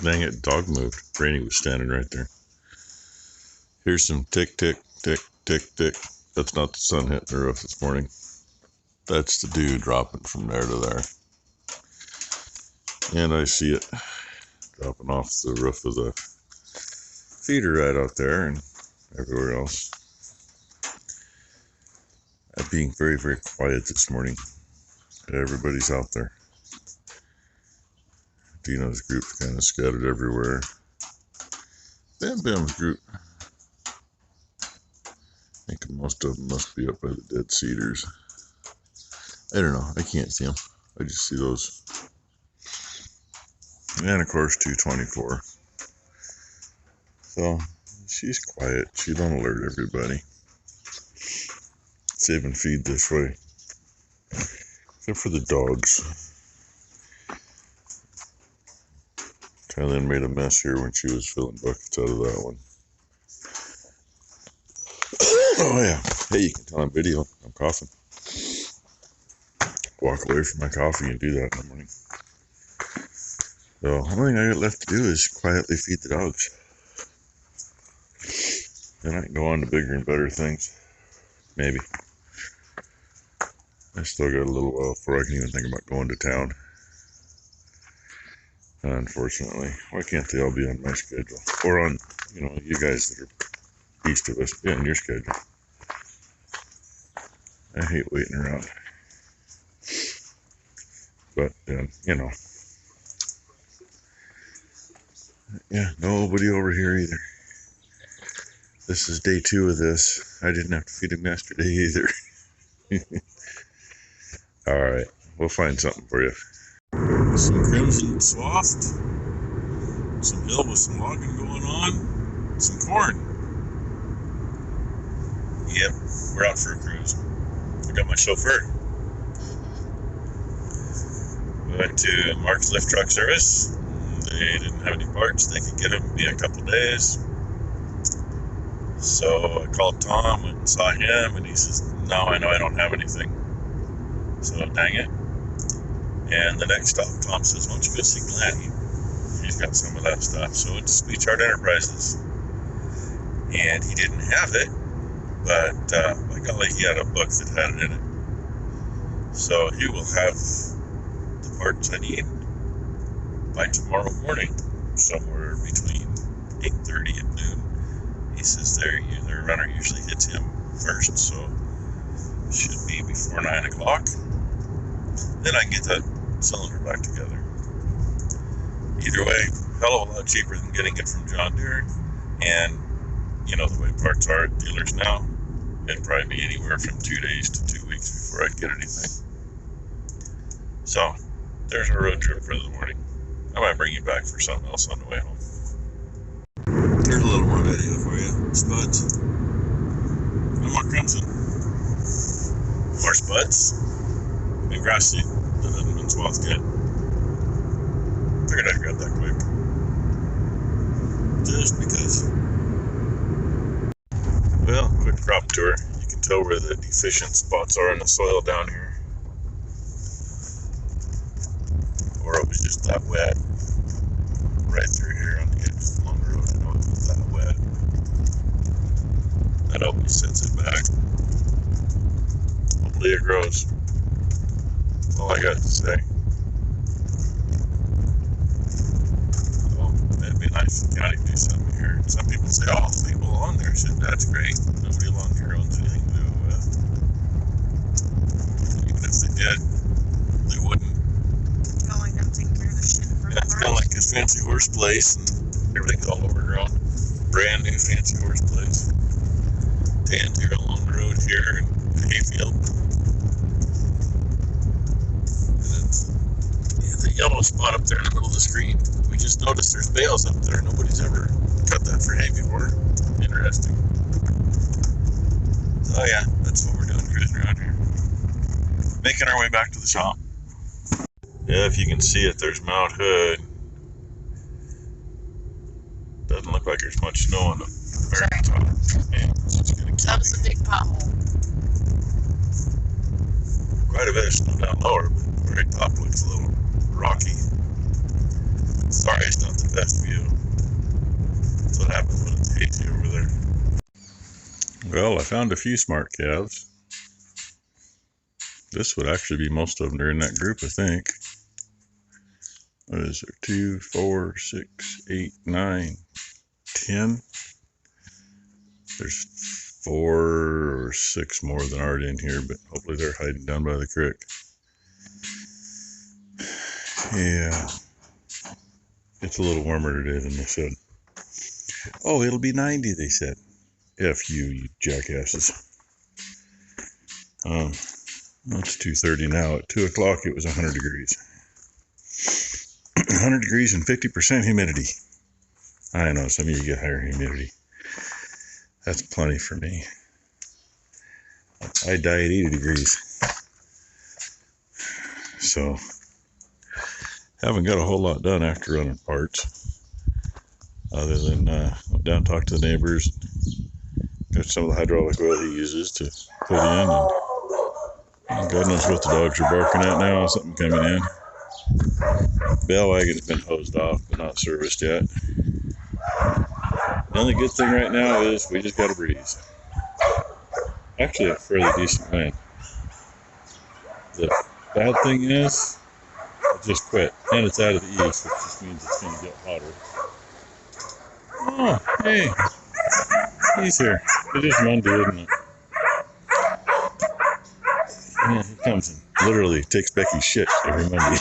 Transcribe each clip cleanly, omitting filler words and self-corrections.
Dang it, dog moved. Rainy was standing right there. Here's some tick, tick, tick, tick, tick. That's not the sun hitting the roof this morning. That's the dew dropping from there to there. And I see it dropping off the roof of the feeder right out there and everywhere else. I'm being very, very quiet this morning. Everybody's out there. Dino's group's kind of scattered everywhere. Bam Bam's group, I think most of them must be up by the dead cedars. I don't know. I can't see them. I just see those. And of course 224. So she's quiet. She don't alert everybody. Save and feed this way. Except for the dogs. Thailand made a mess here when she was filling buckets out of that one. Oh yeah. Hey, you can tell I'm video. I'm coughing. Walk away from my coffee and do that in the morning. So, the only thing I got left to do is quietly feed the dogs. Then I can go on to bigger and better things. Maybe. I still got a little while before I can even think about going to town. Unfortunately. Why can't they all be on my schedule? Or on, you guys that are east of us, on your schedule. I hate waiting around. But, yeah, nobody over here either. This is day 2 of this. I didn't have to feed him yesterday either. Alright, we'll find something for you. Some crimson swath, some hill with some logging going on, some corn. Yep, we're out for a cruise. I got my chauffeur. We went to Mark's Lift Truck Service. They didn't have any parts. They could get them in a couple days. So I called Tom and saw him, and he says, "No, I know I don't have anything." So dang it. And the next stop, Tom says, "Why don't you go see Glenn? He's got some of that stuff." So it's Speech Art Enterprises. And he didn't have it, but by golly, he had a book that had it in it. So he will have the parts I need by tomorrow morning, somewhere between 8:30 and noon. He says their runner usually hits him first, so it should be before 9 o'clock. Then I can get that cylinder back together. Either way, hell of a lot cheaper than getting it from John Deere. And, the way parts are at dealers now, it'd probably be anywhere from 2 days to 2 weeks before I'd get anything. So, there's our road trip for the morning. I might bring you back for something else on the way home. Here's a little more video for you. Spuds. No more crimson. More spuds. And grass seed that hasn't been swathed yet. Figured I'd grab that quick. Just because. Well, quick crop tour. You can tell where the deficient spots are in the soil down here. Or it was just that wet. Right through here on the edge along the road. I know it was that wet. That always sets it back. Hopefully it grows. That's all I got to say. It'd be nice if the county do something here. Some people say, "Oh, the people along there said that's great." Nobody along here owns anything to do with. Even if they did, they wouldn't. Going up taking care of the shit in front of It's kind of like this fancy horse place, and everything's all overgrown. Brand new fancy horse place. Tanned here along the road here in the hayfield. The yellow spot up there in the middle of the screen. We just noticed there's bales up there. Nobody's ever cut that for hay before. Interesting. So yeah, that's what we're doing, cruising around here. Making our way back to the shop. Yeah, if you can see it, there's Mount Hood. Doesn't look like there's much snow on the very top. Man, it's just gonna kill That was a big pothole. Quite a bit of snow down lower, but the very top looks a little rocky. Sorry, it's not the best view. That's what happens when it's hazy over there. Well, I found a few smart calves. This would actually be most of them. They're in that group, I think. What is there? 2, 4, 6, 8, 9, 10. There's 4 or 6 more than are in here, but hopefully they're hiding down by the creek. Yeah. It's a little warmer today than they said. Oh, it'll be 90, they said. F you jackasses. It's 2:30 now. At 2 o'clock, it was 100 degrees. 100 degrees and 50% humidity. I know some of you get higher humidity. That's plenty for me. I die at 80 degrees. So, haven't got a whole lot done after running parts. Other than went down and talked to the neighbors. Got some of the hydraulic oil he uses to put in. And God knows what the dogs are barking at now. Something coming in. Bell wagon's been hosed off, but not serviced yet. The only good thing right now is we just got a breeze. Actually, a fairly decent wind. The bad thing is, it just quit. And it's out of the east, which just means it's going to get hotter. Oh, hey. He's here. It is Monday, isn't it? Yeah, he comes and literally takes Becky's shit every Monday.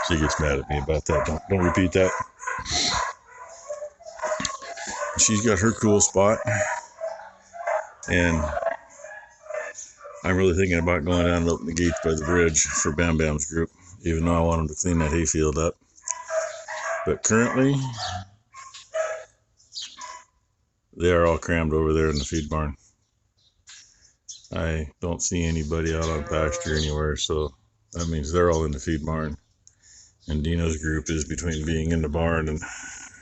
She gets mad at me about that. Don't repeat that. She's got her cool spot. And I'm really thinking about going down and opening the gates by the bridge for Bam Bam's group, even though I want them to clean that hayfield up. But currently, they are all crammed over there in the feed barn. I don't see anybody out on pasture anywhere, so that means they're all in the feed barn. And Dino's group is between being in the barn and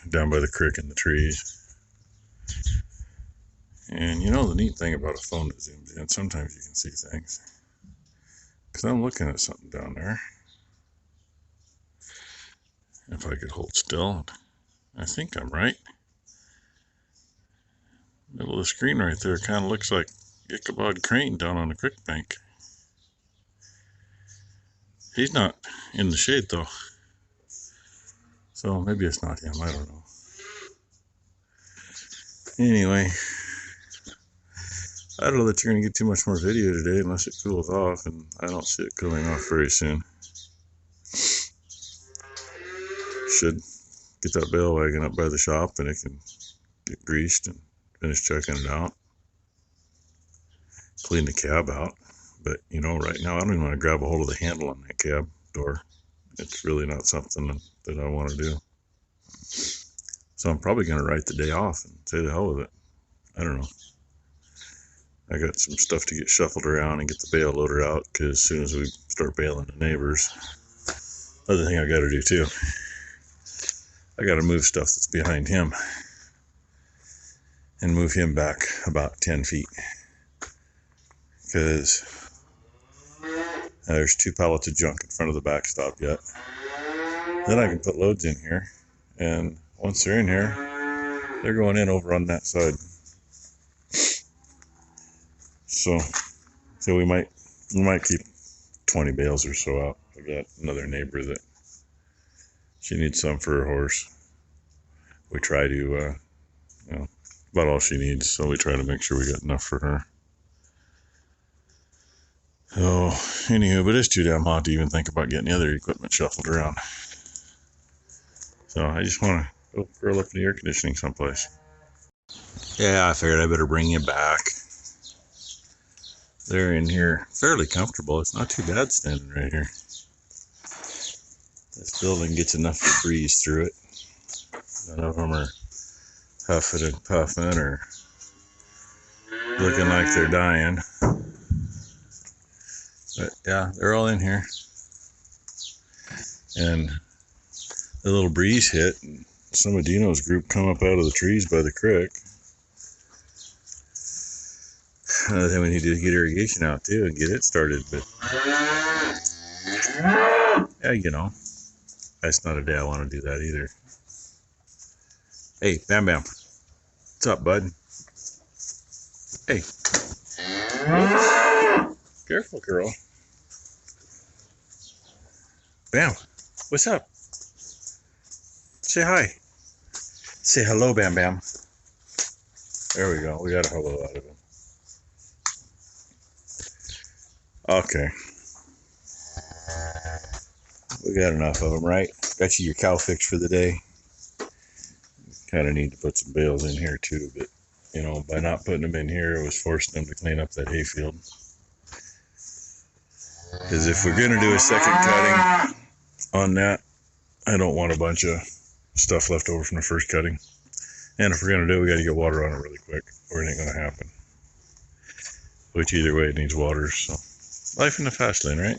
down by the creek in the trees. And you know the neat thing about a phone that zooms in, sometimes you can see things. Because I'm looking at something down there. If I could hold still, I think I'm right. Middle of the screen right there kind of looks like Ichabod Crane down on the creek bank. He's not in the shade though. So maybe it's not him, I don't know. Anyway, I don't know that you're going to get too much more video today unless it cools off, and I don't see it cooling off very soon. Should get that bale wagon up by the shop and it can get greased and finish checking it out. Clean the cab out. But, you know, right now I don't even want to grab a hold of the handle on that cab door. It's really not something that I want to do. So I'm probably going to write the day off and say the hell with it. I don't know. I got some stuff to get shuffled around and get the bale loader out, because as soon as we start bailing the neighbors, other thing I got to do too, I got to move stuff that's behind him and move him back about 10 feet, because there's 2 pallets of junk in front of the backstop yet. Then I can put loads in here, and once they're in here, they're going in over on that side. So we might keep 20 bales or so out. I got another neighbor that she needs some for her horse. We try to, you know, about all she needs, so we try to make sure we got enough for her. So, anywho, but it's too damn hot to even think about getting the other equipment shuffled around. So I just want to go curl up in the air conditioning someplace. Yeah, I figured I better bring you back. They're in here fairly comfortable. It's not too bad standing right here. This building gets enough to breeze through it. None of them are huffing and puffing or looking like they're dying. But yeah, they're all in here. And the little breeze hit, and some of Dino's group come up out of the trees by the creek. Then we need to get irrigation out too and get it started, but yeah, you know, That's not a day I want to do that either. Hey, Bam Bam. What's up, bud? Hey. Careful, girl. Bam. What's up? Say hi. Say hello, Bam Bam. There we go. We got a hello out of him. Okay. We got enough of them, right? Got you your cow fix for the day. Kind of need to put some bales in here too, but you know, by not putting them in here, it was forcing them to clean up that hayfield. Because if we're gonna do a second cutting on that, I don't want a bunch of stuff left over from the first cutting. And if we're gonna do it, we got to get water on it really quick, or it ain't gonna happen. Which either way, it needs water. So life in the fast lane, right?